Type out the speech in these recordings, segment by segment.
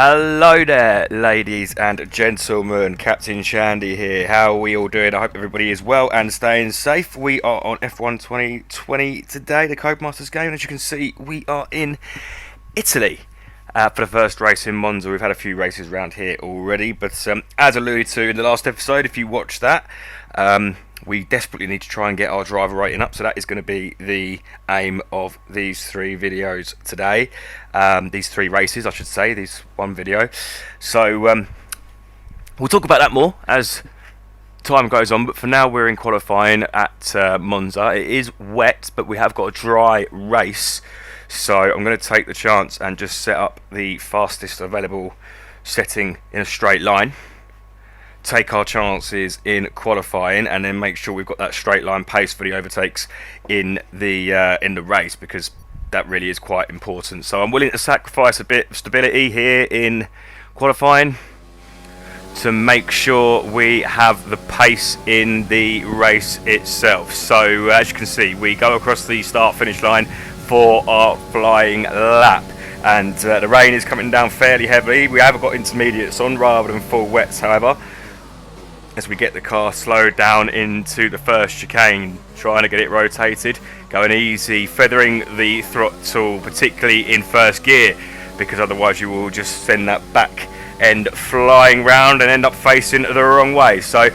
Hello there, ladies and gentlemen. Captain Shandy here. How are we all doing? I hope everybody is well and staying safe. We are on F1 2020 today, the Codemasters game. And as you can see, we are in Italy for the first race in Monza. We've had a few races around here already, but as alluded to in the last episode, if you watched that, we desperately need to try and get our driver rating up, so that is going to be the aim of these three videos today. These three races, I should say, these one video. So we'll talk about that more as time goes on, but for now we're in qualifying at Monza. It is wet, but we have got a dry race, so I'm going to take the chance and just set up the fastest available setting in a straight line. Take our chances in qualifying, and then make sure we've got that straight line pace for the overtakes in the race, because that really is quite important. So I'm willing to sacrifice a bit of stability here in qualifying to make sure we have the pace in the race itself. So as you can see, we go across the start finish line for our flying lap, and the rain is coming down fairly heavily. We have got intermediates on rather than full wets, however, as we get the car slowed down into the first chicane, trying to get it rotated, going easy, feathering the throttle, particularly in first gear, because otherwise you will just send that back end flying round and end up facing the wrong way. So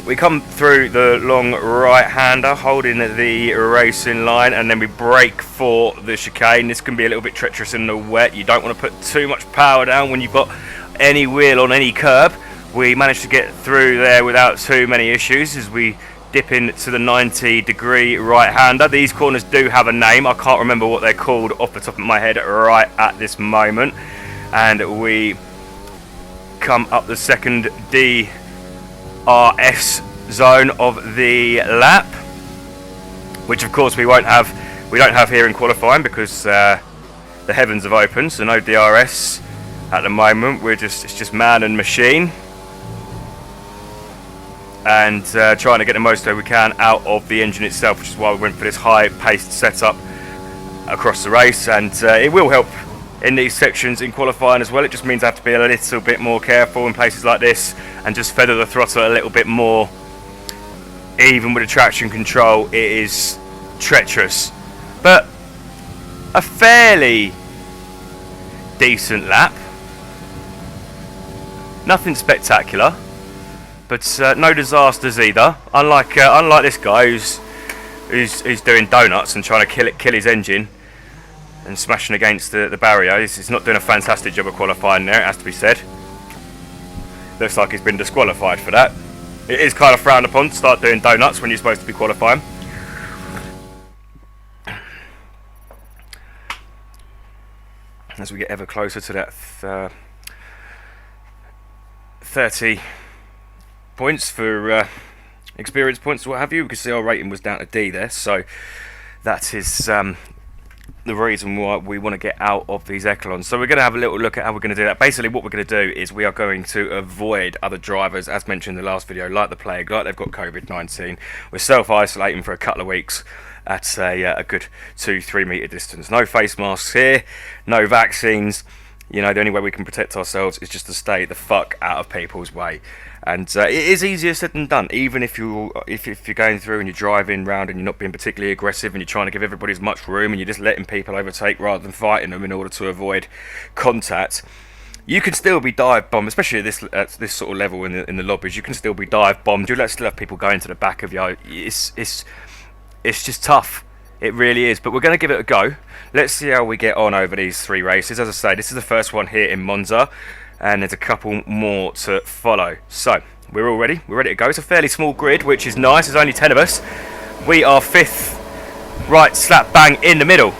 we come through the long right-hander, holding the racing line, and then we brake for the chicane. This can be a little bit treacherous in the wet. You don't want to put too much power down when you've got any wheel on any curb. We managed to get through there without too many issues as we dip into the 90-degree right-hander. These corners do have a name. I can't remember what they're called off the top of my head right at this moment. And we come up the second DRS zone of the lap, which of course we don't have here in qualifying, because the heavens have opened, so no DRS at the moment. It's just man and machine, and trying to get the most that we can out of the engine itself, which is why we went for this high-paced setup across the race. And it will help in these sections in qualifying as well. It just means I have to be a little bit more careful in places like this and just feather the throttle a little bit more. Even with the traction control, it is treacherous, but a fairly decent lap. Nothing spectacular, but no disasters either. Unlike this guy who's doing donuts and trying to kill his engine and smashing against the barrier. He's not doing a fantastic job of qualifying there, it has to be said. Looks like he's been disqualified for that. It is kind of frowned upon to start doing donuts when you're supposed to be qualifying. As we get ever closer to that 30 points for experience points or what have you, we can see our rating was down to D there, so that is the reason why we want to get out of these echelons. So we're going to have a little look at how we're going to do that. Basically what we're going to do is we are going to avoid other drivers, as mentioned in the last video, like the plague, like they've got COVID-19. We're self-isolating for a couple of weeks at a good 2-3 metre distance. No face masks here, no vaccines. You know, the only way we can protect ourselves is just to stay the fuck out of people's way. And it is easier said than done. Even if you're going through and you're driving around and you're not being particularly aggressive and you're trying to give everybody as much room and you're just letting people overtake rather than fighting them in order to avoid contact, you can still be dive bombed, especially at this sort of level in the lobbies. You can still be dive bombed. You'll still have people going to the back of you. It's just tough. It really is. But we're going to give it a go. Let's see how we get on over these three races. As I say, this is the first one here in Monza, and there's a couple more to follow. So we're all ready. We're ready to go. It's a fairly small grid, which is nice. There's only 10 of us. We are fifth, right slap bang in the middle,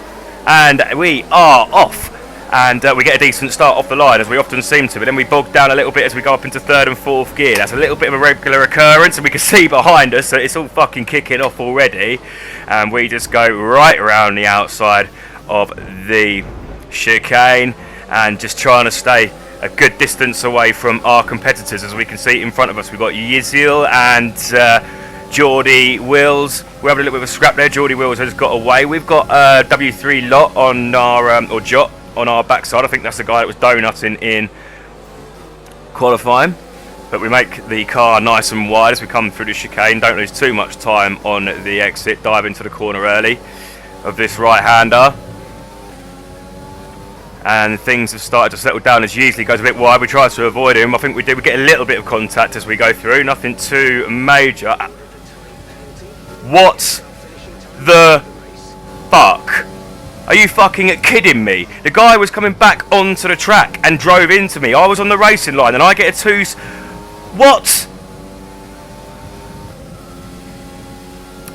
and we are off. And we get a decent start off the line, as we often seem to, but then we bog down a little bit as we go up into third and fourth gear. That's a little bit of a regular occurrence, and we can see behind us that it's all fucking kicking off already. And we just go right around the outside of the chicane and just trying to stay a good distance away from our competitors. As we can see in front of us, we've got Yizil and Geordie Wills. We're having a little bit of a scrap there. Geordie Wills has got away. We've got W3 Lot on our, or Jot on our backside. I think that's the guy that was donutting in qualifying. But we make the car nice and wide as we come through the chicane. Don't lose too much time on the exit. Dive into the corner early of this right-hander. And things have started to settle down as Yeasley goes a bit wide. We try to avoid him. I think we do. We get a little bit of contact as we go through. Nothing too major. What the fuck? Are you fucking kidding me? The guy was coming back onto the track and drove into me. I was on the racing line and I get a two... What?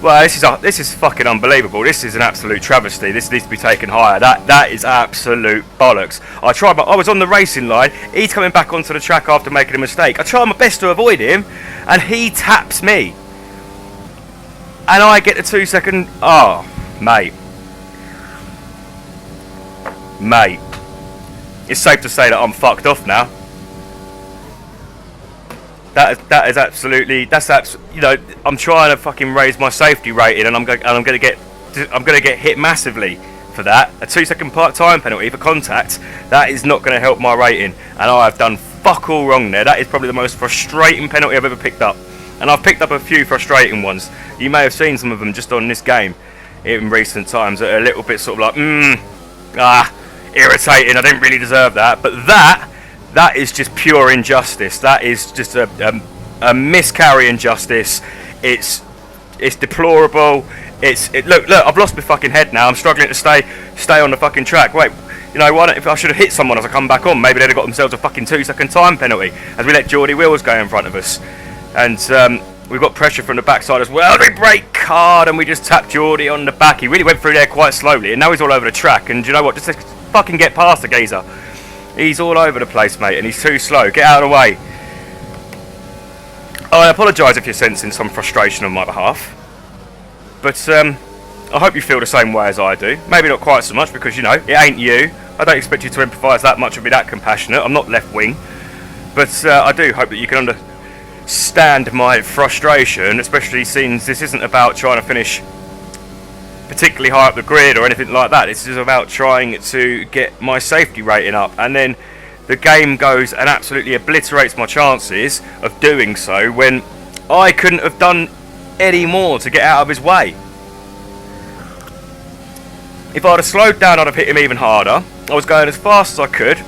Well, this is fucking unbelievable. This is an absolute travesty. This needs to be taken higher. That is absolute bollocks. I was on the racing line. He's coming back onto the track after making a mistake. I try my best to avoid him, and he taps me. And I get the 2 second. Oh, mate. Mate. It's safe to say that I'm fucked off now. That is absolutely, you know, I'm trying to fucking raise my safety rating, and I'm gonna get hit massively for that. A 2 second time penalty for contact, that is not gonna help my rating, and I have done fuck all wrong there. That is probably the most frustrating penalty I've ever picked up, and I've picked up a few frustrating ones. You may have seen some of them just on this game in recent times that are a little bit sort of like irritating. I didn't really deserve that, but that is just pure injustice. That is just a miscarrying justice. It's deplorable. Look, I've lost my fucking head now. I'm struggling to stay on the fucking track. Wait, you know what? If I should have hit someone as I come back on, maybe they'd have got themselves a fucking 2 second time penalty as we let Geordie Wills go in front of us. And we've got pressure from the backside as well. We brake hard and we just tapped Geordie on the back. He really went through there quite slowly, and now he's all over the track. And you know what? Just fucking get past the geezer. He's all over the place, mate, and he's too slow. Get out of the way. I apologise if you're sensing some frustration on my behalf, but I hope you feel the same way as I do. Maybe not quite so much, because, you know, it ain't you. I don't expect you to empathise that much or be that compassionate. I'm not left wing, but I do hope that you can understand my frustration, especially since this isn't about trying to finish particularly high up the grid or anything like that. This is about trying to get my safety rating up, and then the game goes and absolutely obliterates my chances of doing so when I couldn't have done any more to get out of his way. If I'd have slowed down, I'd have hit him even harder. I was going as fast as I could.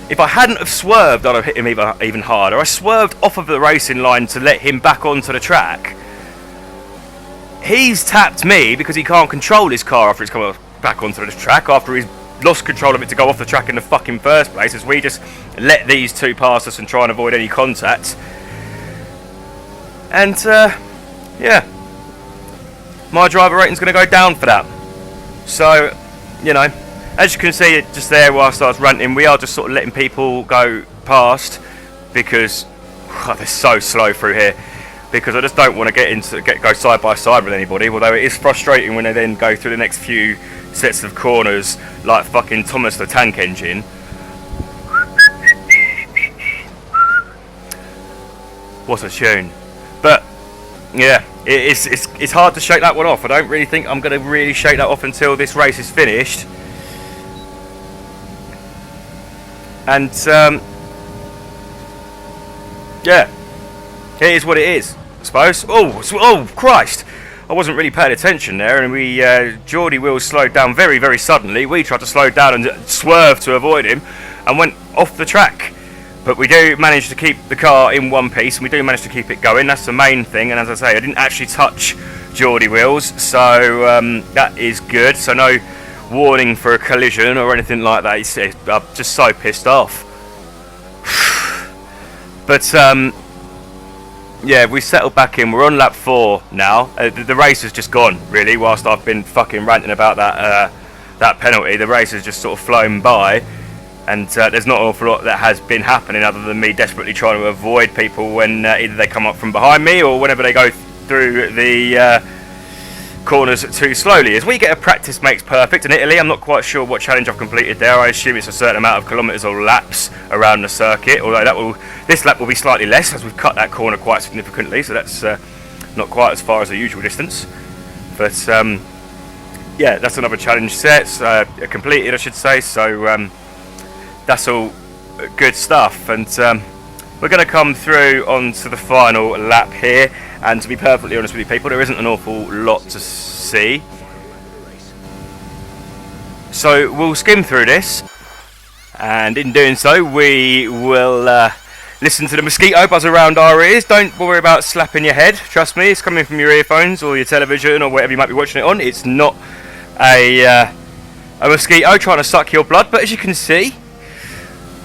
If I hadn't have swerved, I'd have hit him even harder. I swerved off of the racing line to let him back onto the track. He's tapped me because he can't control his car after he's come back onto the track, after he's lost control of it to go off the track in the fucking first place, as we just let these two pass us and try and avoid any contact. And, yeah. My driver rating's going to go down for that. So, you know, as you can see just there whilst I was ranting, we are just sort of letting people go past because they're so slow through here. Because I just don't want to go side by side with anybody, although it is frustrating when they then go through the next few sets of corners like fucking Thomas the Tank Engine. What a tune. But yeah, it's hard to shake that one off. I don't really think I'm going to really shake that off until this race is finished. And yeah, it is what it is, I suppose. Oh Christ! I wasn't really paying attention there, and Geordie Wills slowed down very, very suddenly. We tried to slow down and swerve to avoid him, and went off the track. But we do manage to keep the car in one piece, and we do manage to keep it going. That's the main thing. And as I say, I didn't actually touch Geordie Wills, so that is good. So no warning for a collision or anything like that. I'm just so pissed off. But yeah, we settled back in. We're on lap 4 now. The race has just gone, really. Whilst I've been fucking ranting about that penalty, the race has just sort of flown by. And there's not an awful lot that has been happening other than me desperately trying to avoid people when either they come up from behind me or whenever they go through the corners too slowly. As we get a practice makes perfect in Italy. I'm not quite sure what challenge I've completed there. I assume it's a certain amount of kilometres or laps around the circuit, although this lap will be slightly less as we've cut that corner quite significantly, so that's not quite as far as the usual distance. But yeah, that's another challenge set, completed I should say, so that's all good stuff. And we're going to come through onto the final lap here, and to be perfectly honest with you people, there isn't an awful lot to see. So we'll skim through this, and in doing so we will listen to the mosquito buzz around our ears. Don't worry about slapping your head, trust me, it's coming from your earphones or your television or whatever you might be watching it on. It's not a mosquito trying to suck your blood, but as you can see,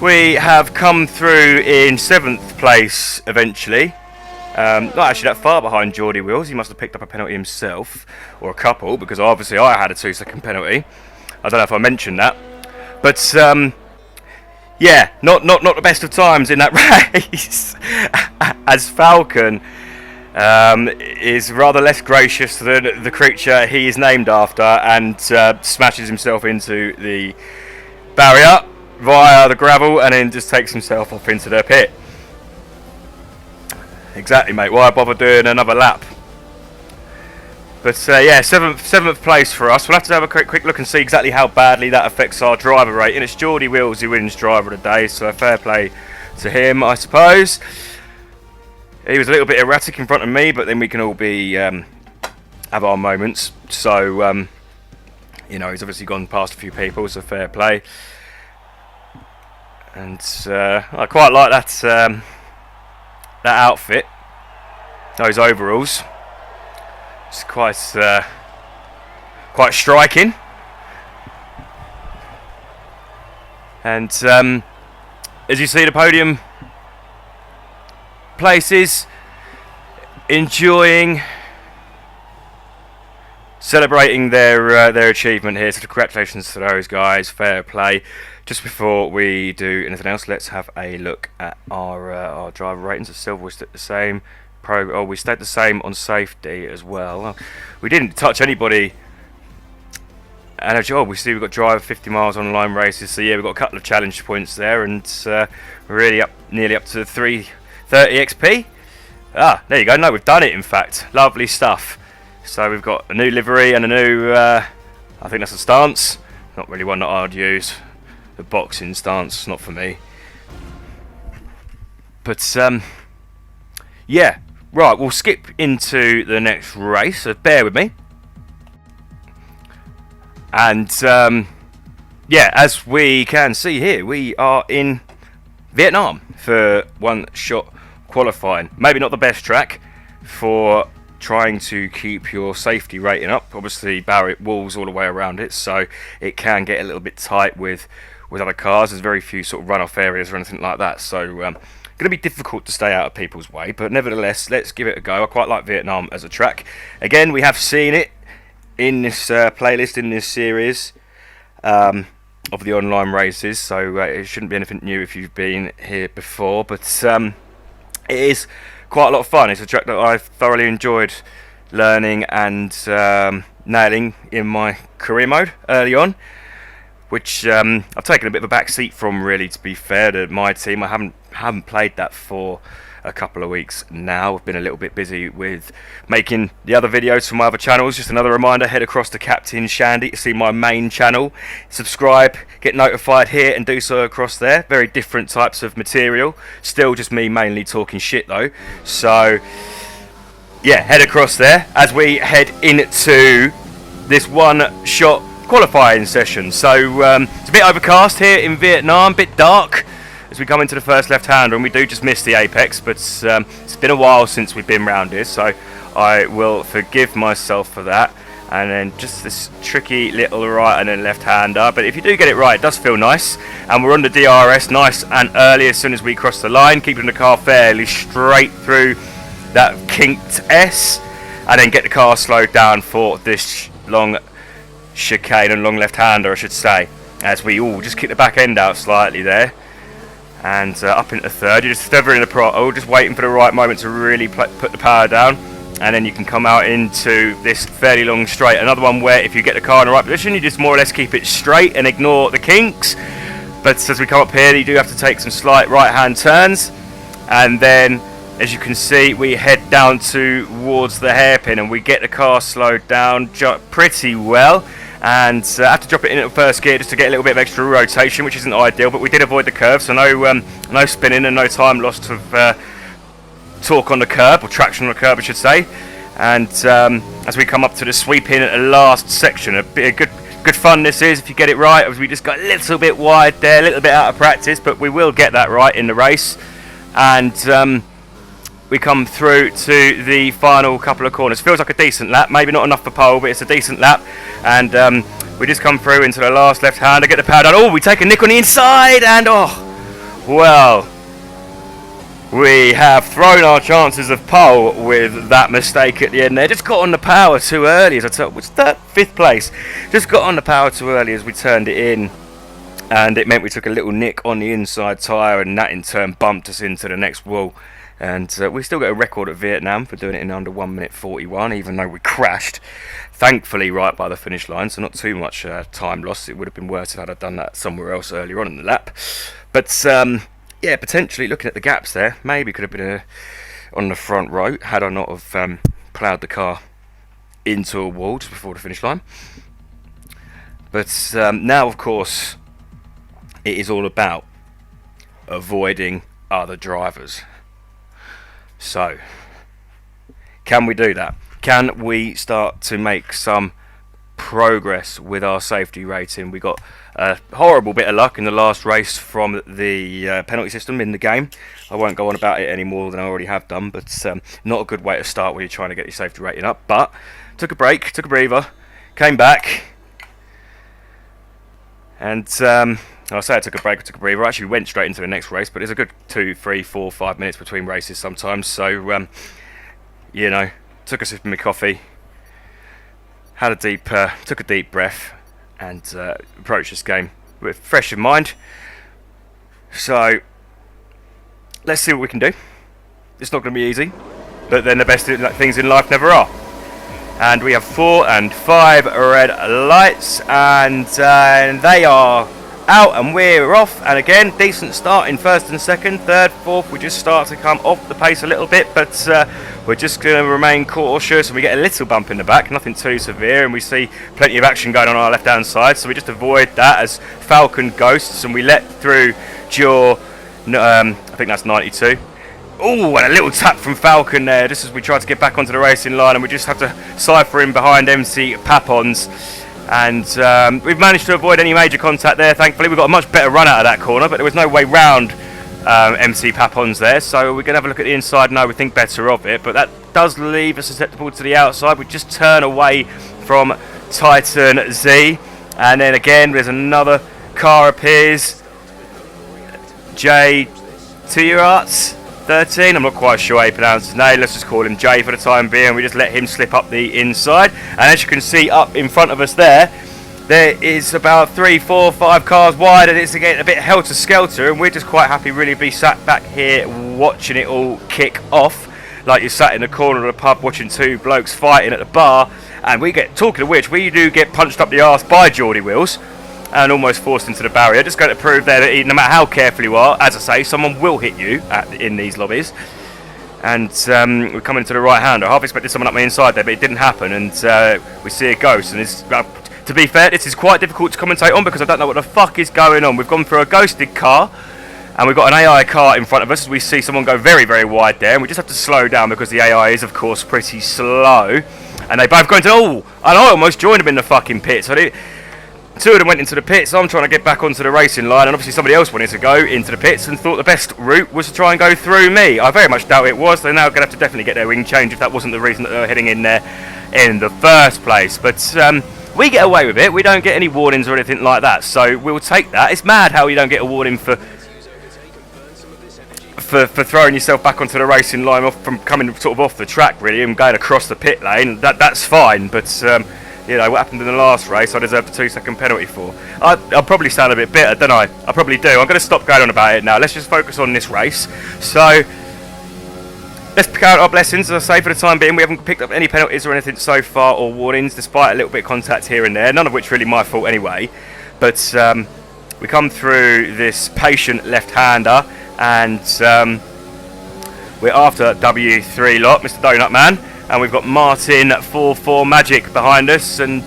we have come through in 7th place eventually. Not actually that far behind Geordie Wills. He must have picked up a penalty himself, or a couple, because obviously I had a 2-second penalty. I don't know if I mentioned that, but yeah, not the best of times in that race. As Falcon is rather less gracious than the creature he is named after, and smashes himself into the barrier via the gravel, and then just takes himself off into the pit. Exactly, mate. Why bother doing another lap? But yeah, 7th place for us. We'll have to have a quick look and see exactly how badly that affects our driver rating. It's Geordie Wills who wins driver of the day, so fair play to him, I suppose. He was a little bit erratic in front of me, but then we can all be have our moments. So you know, he's obviously gone past a few people, so fair play. And I quite like that that outfit, those overalls. It's quite striking. And as you see, the podium places, enjoying, celebrating their achievement here. So congratulations to those guys. Fair play. Just before we do anything else, let's have a look at our driver ratings. At silver, we stayed the same. We stayed the same on safety as well. We didn't touch anybody. And a job, we see we've got driver 50 miles online races. So yeah, we've got a couple of challenge points there, and really nearly up to 330 XP. Ah, there you go. No, we've done it. In fact, lovely stuff. So we've got a new livery and a new. I think that's a stance. Not really one that I'd use. The boxing stance, not for me. But yeah, right, we'll skip into the next race, so bear with me. And yeah, as we can see here, we are in Vietnam for one-shot qualifying. Maybe not the best track for trying to keep your safety rating up. Obviously barrier walls all the way around it, so it can get a little bit tight with other cars. There's very few sort of runoff areas or anything like that, so going to be difficult to stay out of people's way, but nevertheless, let's give it a go. I quite like Vietnam as a track. Again, we have seen it in this playlist, in this series of the online races, so it shouldn't be anything new if you've been here before, but it is quite a lot of fun. It's a track that I've thoroughly enjoyed learning and nailing in my career mode early on, which I've taken a bit of a back seat from, really, to be fair to my team. I haven't played that for a couple of weeks now. I've been a little bit busy with making the other videos for my other channels. Just another reminder, head across to Captain Shandy to see my main channel. Subscribe, get notified here, and do so across there. Very different types of material. Still just me mainly talking shit though. So yeah, head across there as we head into this one-shot qualifying session. So it's a bit overcast here in Vietnam, a bit dark as we come into the first left-hander, and we do just miss the apex, but it's been a while since we've been round here, so I will forgive myself for that. And then just this tricky little right and then left-hander, but if you do get it right, it does feel nice. And we're on the DRS nice and early as soon as we cross the line, keeping the car fairly straight through that kinked S, and then get the car slowed down for this long chicane and long left-hander, I should say, as we all just kick the back end out slightly there, and up into third. You're just feathering the throttle, just waiting for the right moment to really put the power down, and then you can come out into this fairly long straight. Another one where if you get the car in the right position, you just more or less keep it straight and ignore the kinks. But as we come up here, you do have to take some slight right-hand turns, and then as you can see, we head down towards the hairpin, and we get the car slowed down pretty well. and had to drop it in at first gear just to get a little bit of extra rotation, which isn't ideal, but we did avoid the curve, so no spinning and no time lost of torque on the curb, or traction on the curb I should say. And as we come up to the sweep in at the last section, a bit of good fun this is if you get it right. As we just got a little bit wide there, a little bit out of practice, but we will get that right in the race. And we come through to the final couple of corners. Feels like a decent lap, maybe not enough for pole, but it's a decent lap. And we just come through into the last left hander, get the power down. Oh, we take a nick on the inside, and oh, well, we have thrown our chances of pole with that mistake at the end there. Just got on the power too early, as I told. What's that? 5th place. Just got on the power too early as we turned it in, and it meant we took a little nick on the inside tyre, and that in turn bumped us into the next wall. And we still got a record at Vietnam for doing it in under 1 minute 41, even though we crashed. Thankfully, right by the finish line, so not too much time lost. It would have been worse if I'd done that somewhere else earlier on in the lap. But yeah, potentially looking at the gaps there, maybe could have been on the front row had I not have ploughed the car into a wall just before the finish line. But now, of course, it is all about avoiding other drivers. So, can we do that? Can we start to make some progress with our safety rating? We got a horrible bit of luck in the last race from the penalty system in the game. I won't go on about it any more than I already have done, but not a good way to start when you're trying to get your safety rating up. But took a break, took a breather, came back, and I say I took a break, I took a breather. I actually went straight into the next race, but there's a good 2, 3, 4, 5 minutes between races sometimes. So, you know, took a sip of my coffee, had took a deep breath, and approached this game with fresh in mind. So, let's see what we can do. It's not going to be easy, but then the best things in life never are. And we have 4 and 5 red lights, and they are out, and we're off. And again, decent start in 1st and 2nd, 3rd, 4th. We just start to come off the pace a little bit, but we're just going to remain cautious, and we get a little bump in the back, nothing too severe, and we see plenty of action going on our left hand side, so we just avoid that as Falcon ghosts, and we let through Jaw. I think that's 92. Oh, and a little tap from Falcon there, just as we try to get back onto the racing line, and we just have to cipher in behind MC Papons. And we've managed to avoid any major contact there, thankfully. We've got a much better run out of that corner, but there was no way round MC Papons there, so we're going to have a look at the inside. No, we think better of it, but that does leave us susceptible to the outside. We just turn away from Titan Z, and then again, there's another car appears. Jay Tierarts 13, I'm not quite sure how he pronounces his name. Let's just call him Jay for the time being. We just let him slip up the inside, and as you can see up in front of us there is about 3, 4, 5 cars wide, and it's getting a bit helter-skelter, and we're just quite happy really to be sat back here watching it all kick off, like you're sat in the corner of the pub watching 2 blokes fighting at the bar. And we get, talking of which, we do get punched up the arse by Geordie Wheels and almost forced into the barrier. Just going to prove there that no matter how careful you are, as I say, someone will hit you in these lobbies. And we're coming to the right hander. I half expected someone up my inside there, but it didn't happen, and we see a ghost. And it's, to be fair, this is quite difficult to commentate on because I don't know what the fuck is going on. We've gone through a ghosted car, and we've got an AI car in front of us as we see someone go very, very wide there, and we just have to slow down because the AI is, of course, pretty slow. And they both go into, oh, and I almost joined them in the fucking pit. So 2 of them went into the pits. I'm trying to get back onto the racing line, and obviously somebody else wanted to go into the pits and thought the best route was to try and go through me. I very much doubt it was. They're now going to have to definitely get their wing changed if that wasn't the reason that they were heading in there in the first place. But we get away with it. We don't get any warnings or anything like that, so we'll take that. It's mad how you don't get a warning for throwing yourself back onto the racing line off from coming sort of off the track really and going across the pit lane. That's fine, but you know what happened in the last race I deserve a 2-second penalty for. I'll probably sound a bit bitter, don't I? I probably do. I'm going to stop going on about it now. Let's just focus on this race. So let's count our blessings. As I say, for the time being, we haven't picked up any penalties or anything so far, or warnings, despite a little bit of contact here and there, none of which really my fault anyway. But we come through this patient left-hander, and we're after W3 lot, Mr. Donut Man, and we've got Martin 44 Magic behind us, and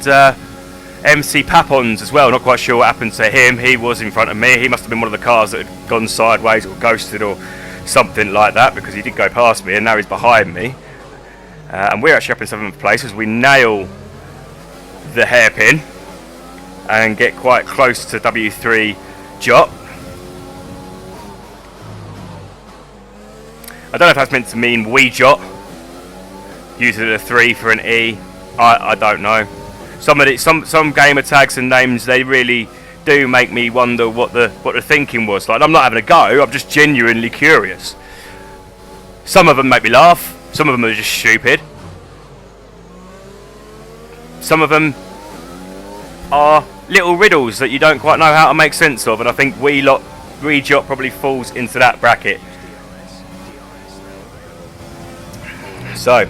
MC Papons as well. Not quite sure what happened to him. He was in front of me. He must have been one of the cars that had gone sideways or ghosted or something like that, because he did go past me and now he's behind me. And we're actually up in 7th place as we nail the hairpin and get quite close to W3 Jot. I don't know if that's meant to mean wee Jot, using a 3 for an E. I don't know. Some gamer tags and names, they really do make me wonder what the thinking was. Like, I'm not having a go, I'm just genuinely curious. Some of them make me laugh, some of them are just stupid. Some of them are little riddles that you don't quite know how to make sense of, and I think wee Jot probably falls into that bracket. So,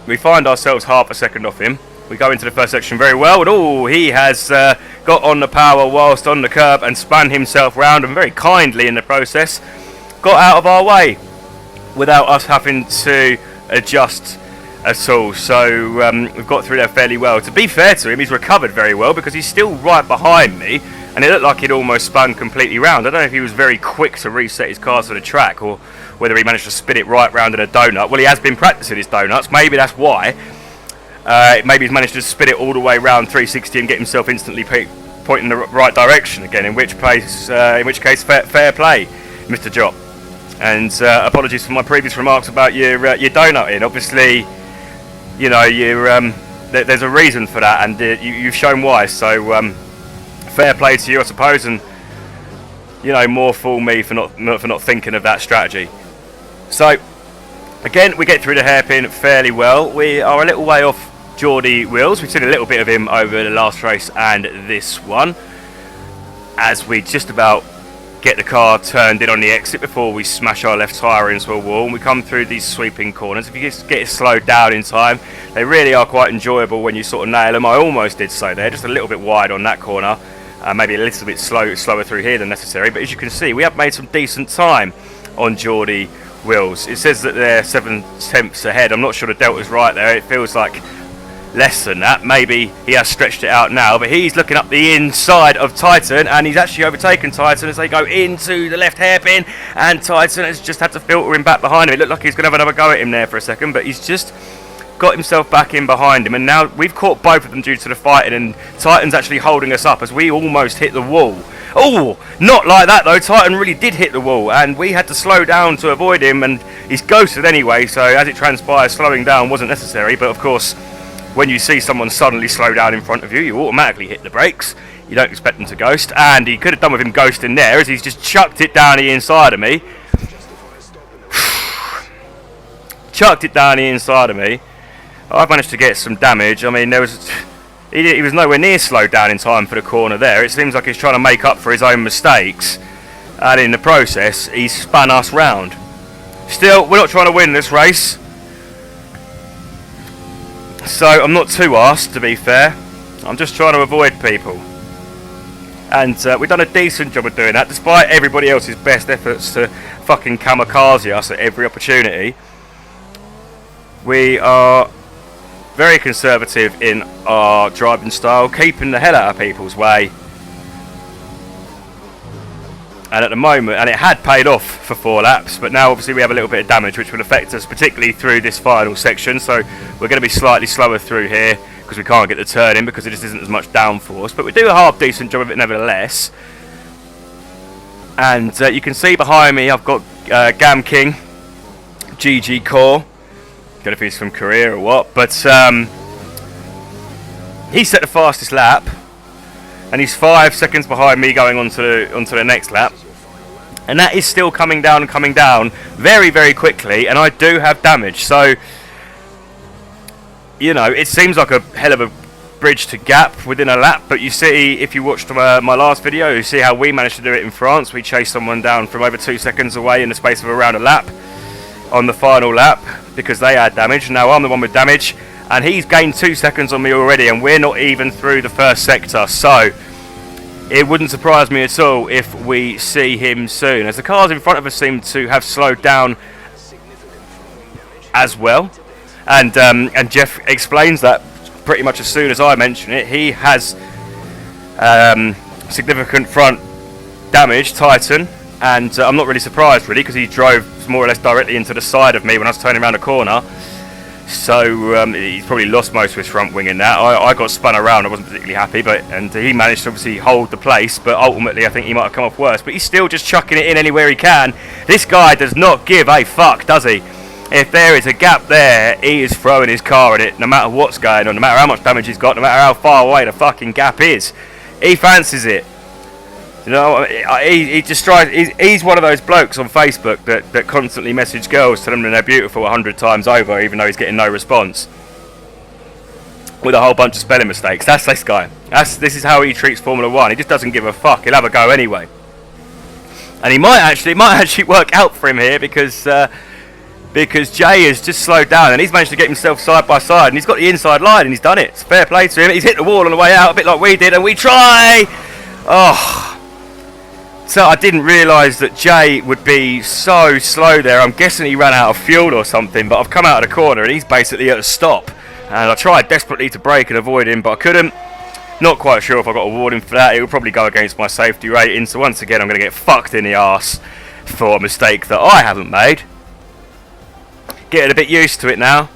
we find ourselves half a second off him. We go into the first section very well, and he has got on the power whilst on the curb and spun himself round, and very kindly in the process got out of our way without us having to adjust at all. So we've got through there fairly well. To be fair to him, he's recovered very well because he's still right behind me, and it looked like he'd almost spun completely round. I don't know if he was very quick to reset his car to the track or whether he managed to spin it right round in a donut. Well, he has been practicing his donuts, maybe that's why. Maybe he's managed to spin it all the way round 360 and get himself instantly pointing the right direction again, in which case fair play, Mr. Jot. And apologies for my previous remarks about your donutting. Obviously, you know, there's a reason for that, and you've shown why. So fair play to you, I suppose, and you know, more fool me for not thinking of that strategy. So again, we get through the hairpin fairly well. We are a little way off Geordie Wills. We've seen a little bit of him over the last race and this one, as we just about get the car turned in on the exit before we smash our left tyre into a wall, and we come through these sweeping corners. If you just get it slowed down in time, they really are quite enjoyable when you sort of nail them. I almost did so there, just a little bit wide on that corner, maybe a little bit slower through here than necessary, but as you can see, we have made some decent time on Geordie Wills. It says that they're 7/10 ahead. I'm not sure the delta's right there. It feels like less than that. Maybe he has stretched it out now, but he's looking up the inside of Titan, and he's actually overtaken Titan as they go into the left hairpin, and Titan has just had to filter him back behind him. It looked like he's going to have another go at him there for a second, but he's just got himself back in behind him, and now we've caught both of them due to the fighting, and Titan's actually holding us up as we almost hit the wall. Oh, not like that though. Titan really did hit the wall, and we had to slow down to avoid him, and he's ghosted anyway, so as it transpires, slowing down wasn't necessary. But of course, when you see someone suddenly slow down in front of you, you automatically hit the brakes. You don't expect them to ghost, and he could have done with him ghosting there, as he's just chucked it down the inside of me. Chucked it down the inside of me. I've managed to get some damage. I mean, he was nowhere near slowed down in time for the corner there. It seems like he's trying to make up for his own mistakes, and in the process, he's spun us round. Still, we're not trying to win this race, so I'm not too arsed, to be fair. I'm just trying to avoid people. And we've done a decent job of doing that, despite everybody else's best efforts to fucking kamikaze us at every opportunity. We are very conservative in our driving style, keeping the hell out of people's way. And at the moment, and it had paid off for 4 laps, but now obviously we have a little bit of damage which will affect us, particularly through this final section. So we're going to be slightly slower through here because we can't get the turn in because it just isn't as much downforce. But we do a half decent job of it nevertheless. And you can see behind me I've got Gam King, GG Core. Don't know if he's from Korea or what, but he set the fastest lap, and he's 5 seconds behind me going onto the next lap, and that is still coming down very, very quickly, and I do have damage. So, you know, it seems like a hell of a bridge to gap within a lap, but you see, if you watched my last video, you see how we managed to do it in France. We chased someone down from over 2 seconds away in the space of around a lap on the final lap because they had damage. Now I'm the one with damage, and he's gained 2 seconds on me already, and we're not even through the first sector. So it wouldn't surprise me at all if we see him soon, as the cars in front of us seem to have slowed down as well. And Jeff explains that pretty much as soon as I mention it. He has significant front damage, Titan, and I'm not really surprised really, because he drove more or less directly into the side of me when I was turning around a corner. So he's probably lost most of his front wing in that. I got spun around, I wasn't particularly happy, and he managed to obviously hold the place, but ultimately I think he might have come off worse. But he's still just chucking it in anywhere he can. This guy does not give a fuck, does he? If there is a gap there, he is throwing his car at it, no matter what's going on, no matter how much damage he's got, no matter how far away the fucking gap is. He fancies it. You know, he just tries. He's one of those blokes on Facebook that constantly message girls telling them they're beautiful 100 times over, even though he's getting no response. With a whole bunch of spelling mistakes. That's this guy. This is how he treats Formula One. He just doesn't give a fuck. He'll have a go anyway. And it might actually work out for him here because Jay has just slowed down and he's managed to get himself side by side and he's got the inside line and he's done it. It's fair play to him. He's hit the wall on the way out, a bit like we did, and we try. Oh. So I didn't realise that Jay would be so slow there. I'm guessing he ran out of fuel or something, but I've come out of the corner and he's basically at a stop. And I tried desperately to brake and avoid him, but I couldn't. Not quite sure if I got a warning for that. It would probably go against my safety rating. So once again, I'm going to get fucked in the arse for a mistake that I haven't made. Getting a bit used to it now.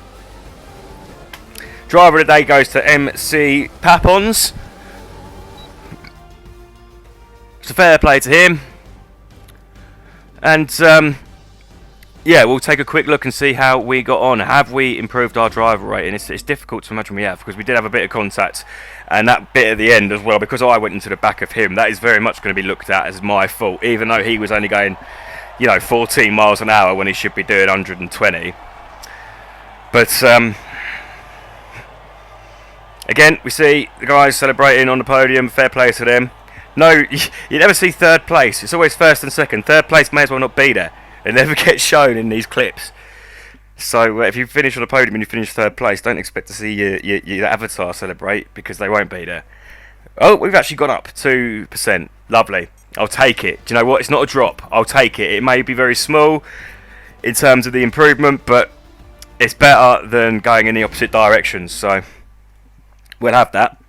Driver of the day goes to MC Papons. It's a fair play to him. And yeah, we'll take a quick look and see how we got on. Have we improved our driver rating? It's difficult to imagine we have, because we did have a bit of contact, and that bit at the end as well, because I went into the back of him, that is very much going to be looked at as my fault, even though he was only going, 14 miles an hour when he should be doing 120. But again, we see the guys celebrating on the podium. Fair play to them. No, you never see third place. It's always first and second. Third place may as well not be there. It never gets shown in these clips. So if you finish on the podium and you finish third place, don't expect to see your avatar celebrate, because they won't be there. Oh, we've actually gone up 2%. Lovely. I'll take it. Do you know what? It's not a drop. I'll take it. It may be very small in terms of the improvement, but it's better than going in the opposite direction. So we'll have that.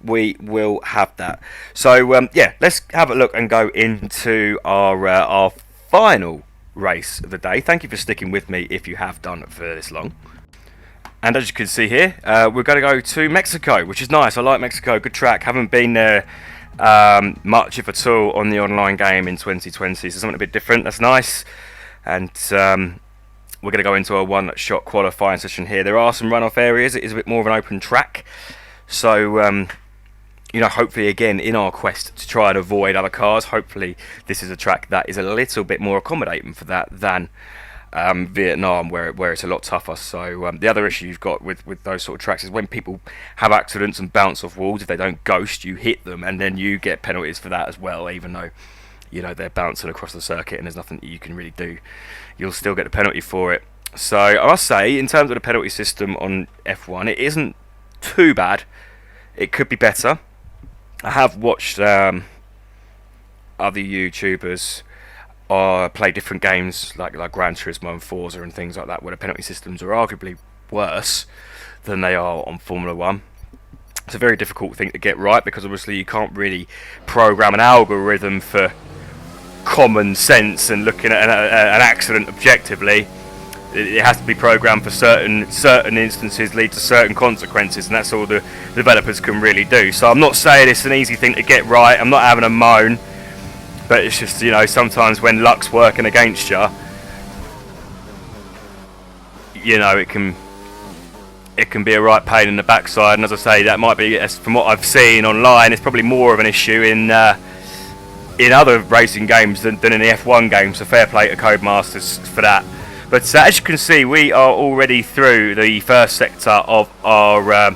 We will have that. So yeah, let's have a look and go into our final race of the day. Thank you for sticking with me if you have done for this long. And as you can see here, we're going to go to Mexico, which is nice. I like Mexico. Good track. Haven't been there much, if at all, on the online game in 2020. So something a bit different. That's nice. And we're going to go into a one-shot qualifying session here. There are some runoff areas. It is a bit more of an open track. So hopefully, again, in our quest to try and avoid other cars, hopefully this is a track that is a little bit more accommodating for that than Vietnam, where it's a lot tougher. So the other issue you've got with those sort of tracks is when people have accidents and bounce off walls, if they don't ghost, you hit them, and then you get penalties for that as well, even though they're bouncing across the circuit and there's nothing that you can really do. You'll still get the penalty for it. So I must say, in terms of the penalty system on F1, it isn't too bad. It could be better. I have watched other YouTubers play different games like Gran Turismo and Forza and things like that, where the penalty systems are arguably worse than they are on Formula 1. It's a very difficult thing to get right, because obviously you can't really program an algorithm for common sense and looking at an accident objectively. It has to be programmed for certain instances lead to certain consequences, and that's all the developers can really do. So I'm not saying it's an easy thing to get right. I'm not having a moan, but it's just sometimes when luck's working against you, it can be a right pain in the backside. And as I say, that might be, from what I've seen online, it's probably more of an issue in other racing games than in the F1 games. So fair play to Codemasters for that. But as you can see, we are already through the first sector of our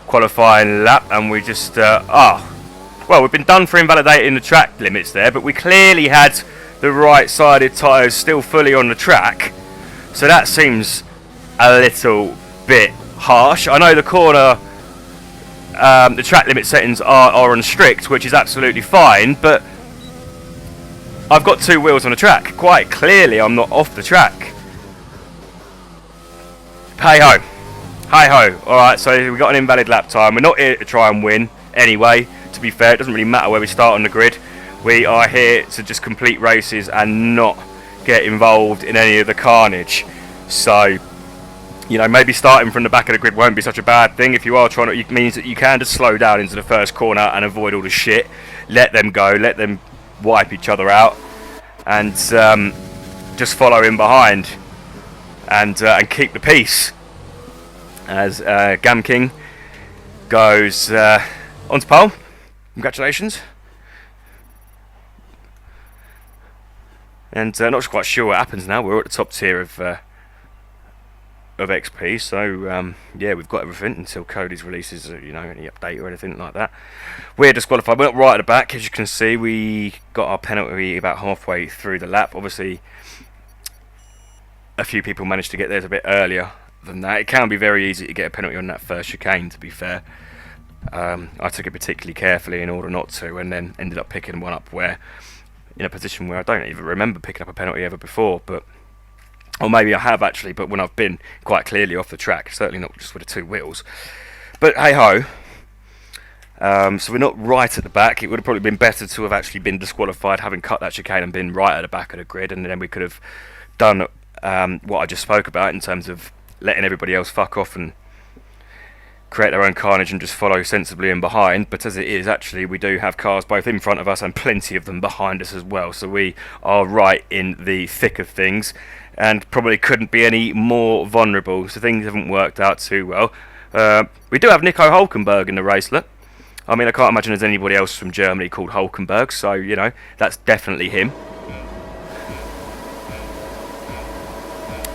qualifying lap, and we just we've been done for invalidating the track limits there, but we clearly had the right-sided tyres still fully on the track, so that seems a little bit harsh. I know the corner, the track limit settings are on strict, which is absolutely fine, but I've got two wheels on the track. Quite clearly, I'm not off the track. Hey ho, Hi ho. Alright, so we got an invalid lap time. We're not here to try and win anyway. To be fair, it doesn't really matter where we start on the grid. We are here to just complete races and not get involved in any of the carnage. So, you know, maybe starting from the back of the grid won't be such a bad thing. If you are trying to, it means that you can just slow down into the first corner and avoid all the shit. Let them go, let them wipe each other out, and just follow in behind and keep the peace. As Gam King goes onto pole. Congratulations. And not quite sure what happens now. We're at the top tier of XP, so yeah, we've got everything until Cody's releases, you know, any update or anything like that. We're disqualified. We're not right at the back, as you can see. We got our penalty about halfway through the lap. Obviously, a few people managed to get theirs a bit earlier than that. It can be very easy to get a penalty on that first chicane, to be fair. I took it particularly carefully in order not to, and then ended up picking one up where, in a position where I don't even remember picking up a penalty ever before, but, or maybe I have actually, but when I've been quite clearly off the track, certainly not just with the two wheels. But hey ho, so we're not right at the back. It would have probably been better to have actually been disqualified, having cut that chicane and been right at the back of the grid, and then we could have done what I just spoke about in terms of letting everybody else fuck off and create their own carnage and just follow sensibly in behind. But as it is, actually, we do have cars both in front of us and plenty of them behind us as well, so we are right in the thick of things and probably couldn't be any more vulnerable. So things haven't worked out too well. We do have Nico Hulkenberg in the racelet. I mean, I can't imagine there's anybody else from Germany called Hulkenberg, so, you know, that's definitely him.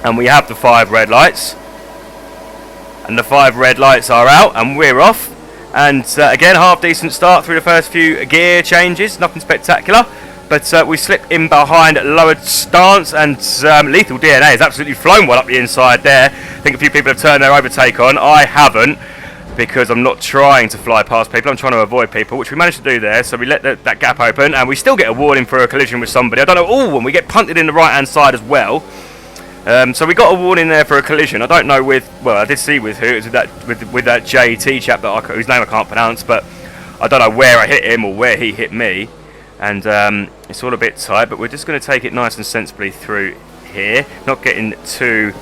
And we have the 5 red lights. And the 5 red lights are out, and we're off. And again, half decent start through the first few gear changes, nothing spectacular. But we slip in behind lowered stance, and Lethal DNA has absolutely flown one up the inside there. I think a few people have turned their overtake on. I haven't, because I'm not trying to fly past people. I'm trying to avoid people, which we managed to do there. So we let that gap open, and we still get a warning for a collision with somebody. I don't know. Oh, and we get punted in the right-hand side as well. So we got a warning there for a collision. I don't know with, well, I did see with who. It was with that JT chap that whose name I can't pronounce, but I don't know where I hit him or where he hit me. And it's all a bit tight, but we're just going to take it nice and sensibly through here, not getting too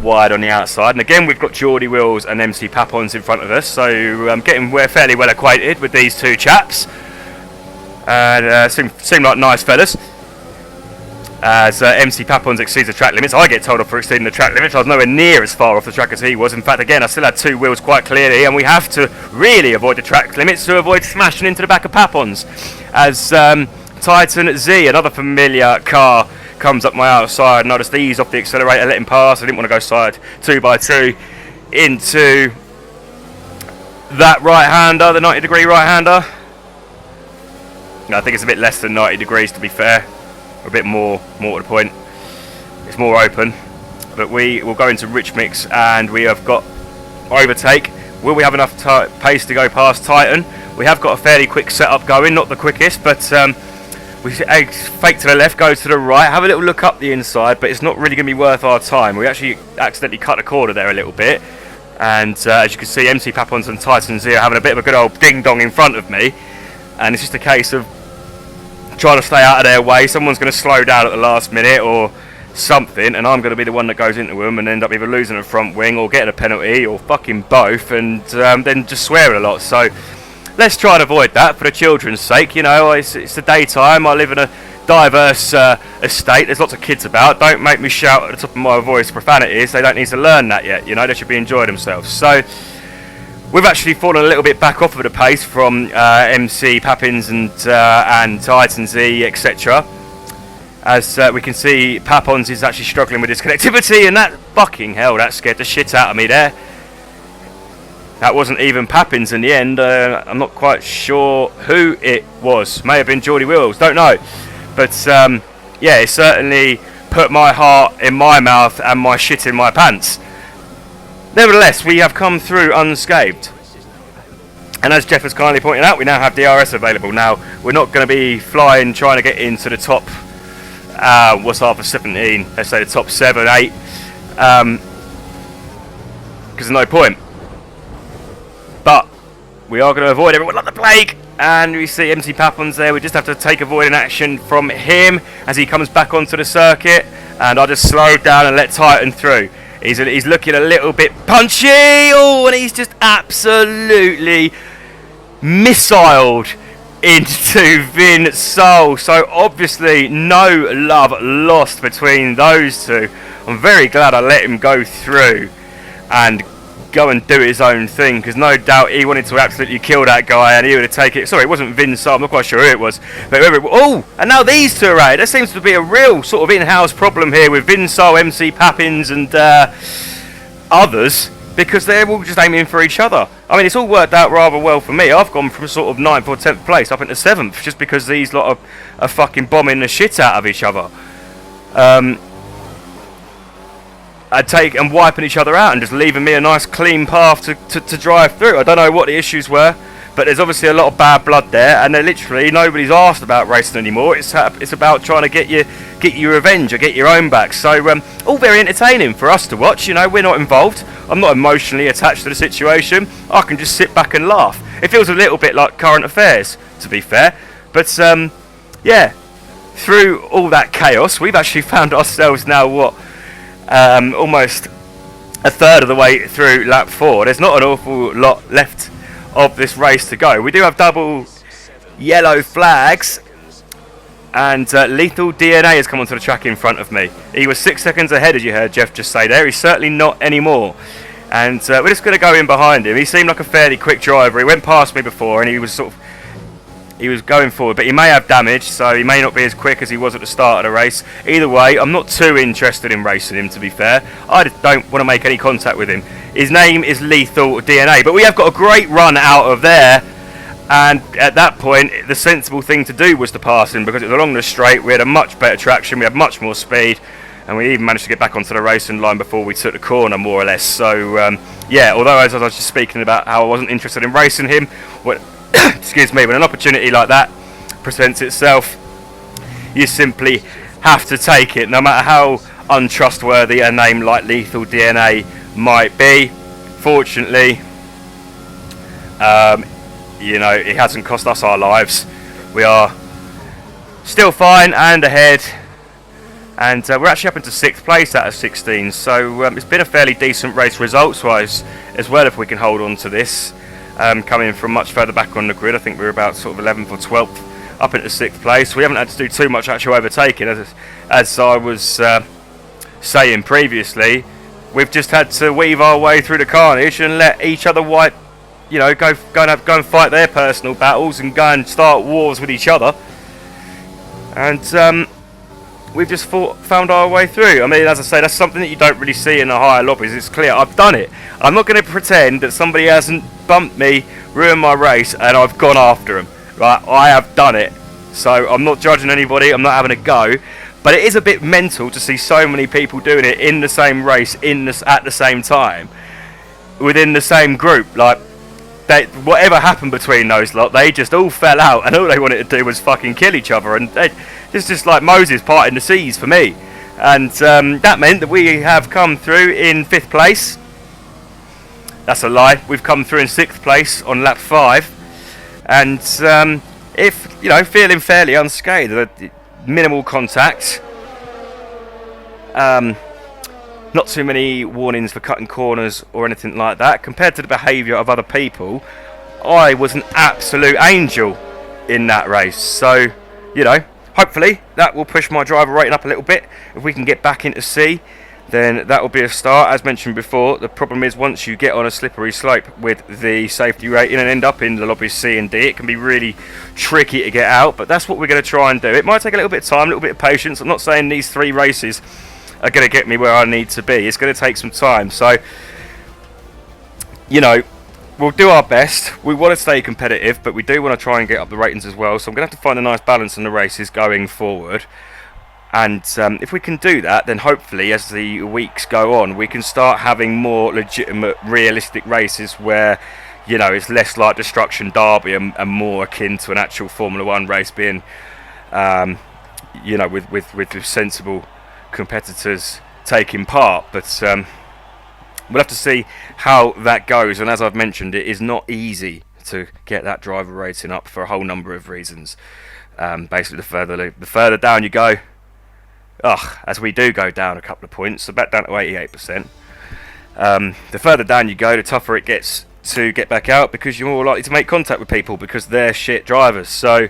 wide on the outside. And again, we've got Geordie Wills and MC Papons in front of us, so we're fairly well acquainted with these two chaps, and seem like nice fellas. As MC Papons exceeds the track limits, I get told off for exceeding the track limits. I was nowhere near as far off the track as he was. In fact, again, I still had 2 wheels quite clearly, and we have to really avoid the track limits to avoid smashing into the back of Papons. As Titan Z, another familiar car, comes up my outside, and I just ease off the accelerator, let him pass. I didn't want to go side 2x2 into that right-hander, the 90-degree right-hander. I think it's a bit less than 90 degrees, to be fair. A bit more to the point. It's more open, but we will go into rich mix, and we have got overtake. Will we have enough pace to go past Titan? We have got a fairly quick setup going, not the quickest, but we fake to the left, go to the right, have a little look up the inside, but it's not really going to be worth our time. We actually accidentally cut the corner there a little bit, and as you can see, MC Papons and Titan Z are having a bit of a good old ding dong in front of me, and it's just a case of trying to stay out of their way. Someone's going to slow down at the last minute or something, and I'm going to be the one that goes into them and end up either losing a front wing or getting a penalty or fucking both, and then just swearing a lot. So let's try and avoid that for the children's sake. You know, it's the daytime. I live in a diverse estate. There's lots of kids about. Don't make me shout at the top of my voice profanities. They don't need to learn that yet. You know, they should be enjoying themselves. So we've actually fallen a little bit back off of the pace from MC Papins and Titan Z, etc. As we can see, Papons is actually struggling with his connectivity, and that fucking hell, that scared the shit out of me there. That wasn't even Papins in the end. I'm not quite sure who it was. May have been Geordie Wills, don't know. But yeah, it certainly put my heart in my mouth and my shit in my pants. Nevertheless, we have come through unscathed. And as Jeff has kindly pointed out, we now have DRS available. Now, we're not going to be flying, trying to get into the top, what's after 17, let's say the top 7, 8. because there's no point. But we are going to avoid everyone like the plague. And we see MC Papons there. We just have to take avoiding action from him as he comes back onto the circuit. And I'll just slow down and let Titan through. He's looking a little bit punchy. Oh, and he's just absolutely missiled into Vin Sol. So obviously no love lost between those two. I'm very glad I let him go through and go and do his own thing, because no doubt he wanted to absolutely kill that guy and he would have taken it. Sorry, it wasn't Vin Sol, I'm not quite sure who it was, but whoever it was. Oh, and now these two are out. There seems to be a real sort of in-house problem here with Vin Sol, MC Papins and others, because they're all just aiming for each other. I mean, it's all worked out rather well for me. I've gone from sort of 9th or 10th place up into 7th just because these lot are fucking bombing the shit out of each other. And wiping each other out and just leaving me a nice clean path to drive through. I don't know what the issues were, but there's obviously a lot of bad blood there, and literally nobody's asked about racing anymore. It's about trying to get your revenge or get your own back. So all very entertaining for us to watch. You know, we're not involved. I'm not emotionally attached to the situation. I can just sit back and laugh. It feels a little bit like current affairs, to be fair. But yeah, through all that chaos, we've actually found ourselves now almost a third of the way through lap 4. There's not an awful lot left of this race to go. We do have double yellow flags, and Lethal DNA has come onto the track in front of me. He was 6 seconds ahead, as you heard Jeff just say there. He's certainly not anymore, and we're just going to go in behind him. He seemed like a fairly quick driver. He went past me before and he was going forward, but he may have damage, so he may not be as quick as he was at the start of the race. Either way, I'm not too interested in racing him, to be fair. I just don't want to make any contact with him. His name is Lethal DNA, but we have got a great run out of there, and at that point, the sensible thing to do was to pass him, because it was along the straight. We had a much better traction, we had much more speed, and we even managed to get back onto the racing line before we took the corner, more or less. So, yeah, although as I was just speaking about how I wasn't interested in racing him, excuse me, when an opportunity like that presents itself, you simply have to take it, no matter how untrustworthy a name like Lethal DNA might be. Fortunately, you know, it hasn't cost us our lives. We are still fine and ahead, and we're actually up into 6th place out of 16, so it's been a fairly decent race results wise as well, if we can hold on to this. Coming from much further back on the grid, I think we were about sort of 11th or 12th up into 6th place. We haven't had to do too much actual overtaking, as I was saying previously. We've just had to weave our way through the carnage and let each other go and fight their personal battles and go and start wars with each other. And we've just found our way through. I mean, as I say, that's something that you don't really see in the higher lobbies. It's clear I've done it. I'm not going to pretend that somebody hasn't bumped me, ruined my race, and I've gone after them. Right, I have done it. So I'm not judging anybody. I'm not having a go. But it is a bit mental to see so many people doing it in the same race, at the same time, within the same group. Like, whatever happened between those lot, they just all fell out, and all they wanted to do was fucking kill each other. And it's just like Moses parting the seas for me. And that meant that we have come through in 5th place. That's a lie. We've come through in 6th place on lap 5. And if, you know, feeling fairly unscathed, minimal contact. Not too many warnings for cutting corners or anything like that. Compared to the behaviour of other people, I was an absolute angel in that race. So, you know, hopefully that will push my driver rating up a little bit. If we can get back into C, then that will be a start. As mentioned before, the problem is once you get on a slippery slope with the safety rating and end up in the lobbies C and D, it can be really tricky to get out, but that's what we're going to try and do. It might take a little bit of time, a little bit of patience. I'm not saying these 3 races are going to get me where I need to be. It's going to take some time. So, you know, we'll do our best. We want to stay competitive, but we do want to try and get up the ratings as well. So I'm going to have to find a nice balance in the races going forward. And if we can do that, then hopefully as the weeks go on, we can start having more legitimate, realistic races where, you know, it's less like Destruction Derby and more akin to an actual Formula 1 race being, you know, with sensible competitors taking part. But we'll have to see how that goes. And as I've mentioned, it is not easy to get that driver rating up for a whole number of reasons. Basically, the further down you go, as we do go down a couple of points, so back down to 88%. The further down you go, the tougher it gets to get back out, because you're more likely to make contact with people because they're shit drivers. So,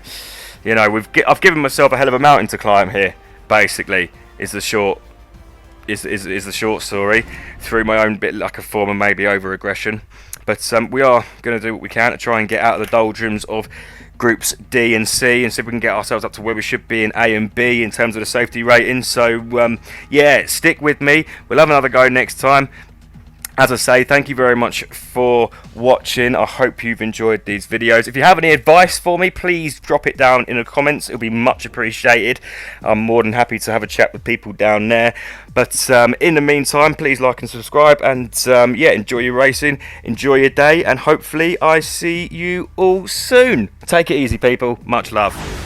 you know, I've given myself a hell of a mountain to climb here. Basically, is the short story, through my own bit like a form of maybe over aggression. But we are going to do what we can to try and get out of the doldrums of groups D and C and see if we can get ourselves up to where we should be in A and B in terms of the safety rating. So yeah, stick with me. We'll have another go next time. As I say, thank you very much for watching. I hope you've enjoyed these videos. If you have any advice for me, please drop it down in the comments. It'll be much appreciated. I'm more than happy to have a chat with people down there. But in the meantime, please like and subscribe. And yeah, enjoy your racing, enjoy your day, and hopefully I see you all soon. Take it easy, people. Much love.